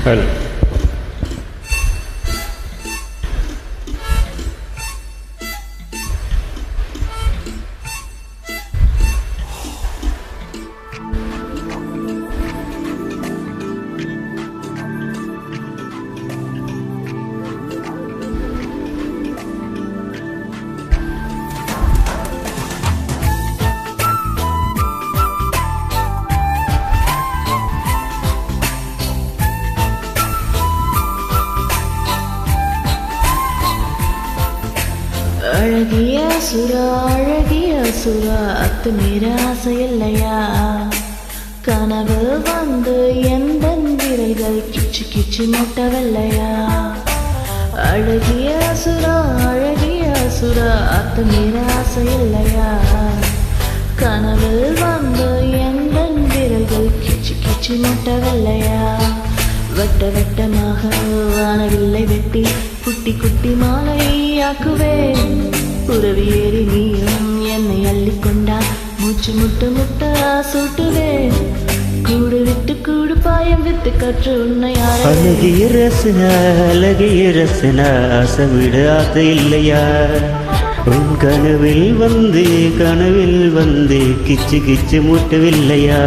Hello. அழகிய சுரா அழகிய சுரா அத்துமீற ஆசையில்லையா கனவு வந்து எந்த விரல்கள் கிச்சு கிச்சு முட்டவில்லையா அழகிய சுரா அத்துமீற ஆசையில்லையா கனவு வந்து எந்த விரல்கள் கிச்சு கிச்சு முட்டவில்லையா வட்ட வட்டமாக வானவில்லை வெட்டி குட்டி குட்டி மாலையாக்குவேன் புறவி ஏறி நீயும் என்னை அள்ளிக்கொண்டா மூச்சு முட்ட முட்ட சூட்டுவேன் கூடு விட்டு கூடு பாயம் விட்டு கற்று உன்னை அழகிய ரசனா ஆசை விட ஆசை இல்லையா உன் கனவில் வந்து கிச்சு கிச்சு முட்டவில்லையா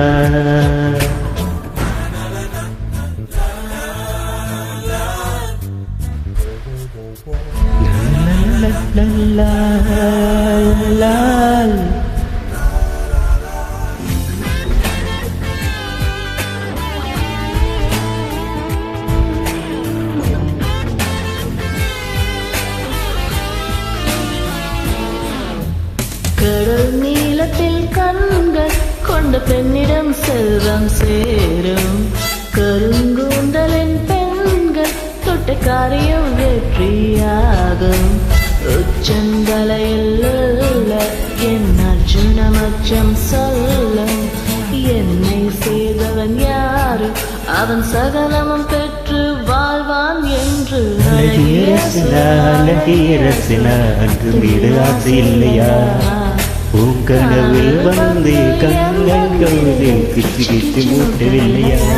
கடல் நீளத்தில் கண்கள் கொண்ட பெண்ணிடம் செல்வம் சேரும் கருங்கூந்தலின் பெண்கள் தொட்ட காரியம் வெற்றியாகும் உச்சந்தலையில் என் அர்ஜுனமச்சம் சொல்லும் என்னை செய்தவன் யாரு அவன் சகலமும் பெற்று வாழ்வான் என்று அழகிய ரசனா அங்கு வீடு ஆசை இல்லையா உன் கனவில் வந்து கண்கள் கிச்சு கிச்சு மூட்டவில்லையா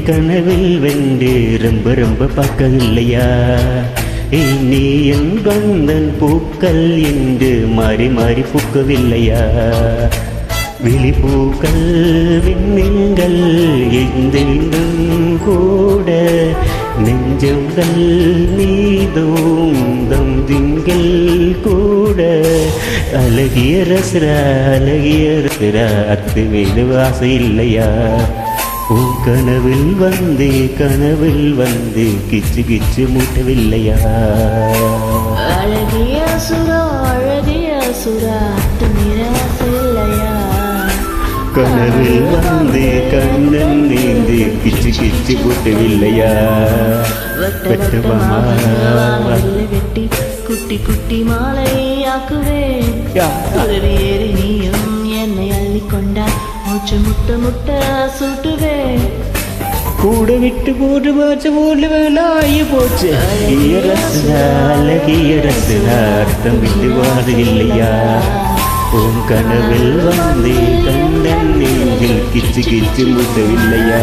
கனவில் வென்று ரொம்ப ரொம்ப பார்க்கவில்லையா நீ என் கந்தன் பூக்கள் என்று மாறி மாறி பூக்கவில்லையா விழிப்பூக்கள் விண்மீன்கள் எந்தெங்கும் கூட நெஞ்சங்கள் நீதோந்தம் திங்கள் கூட அழகிய ரசரா அத்து மீது ஆசை இல்லையா உன் கனவில் வந்து கிச்சு கிச்சு மூட்டவில்லையா அழகிய சுரா அத்துமீற ஆசை இல்லையா கனவில் வந்து கண்ணன் நீந்து கிச்சு கிச்சு மூட்டவில்லையா வெட்டி குட்டி குட்டி மாலையாக்குவேன் ஏறி நீயும் என்னை அள்ளிக்கொண்டா மூச்சு முட்ட முட்ட சூட்டுவேன் கூட விட்டு போட்டு போச்சு ஊர்ல வேலாயி போச்சு அழகிய ரசனா அர்த்தம் விட்டு வாது இல்லையா உன் கனவில் வந்து கண்ணன் நெஞ்சில் கிச்சு கிச்சு முட்டவில்லையா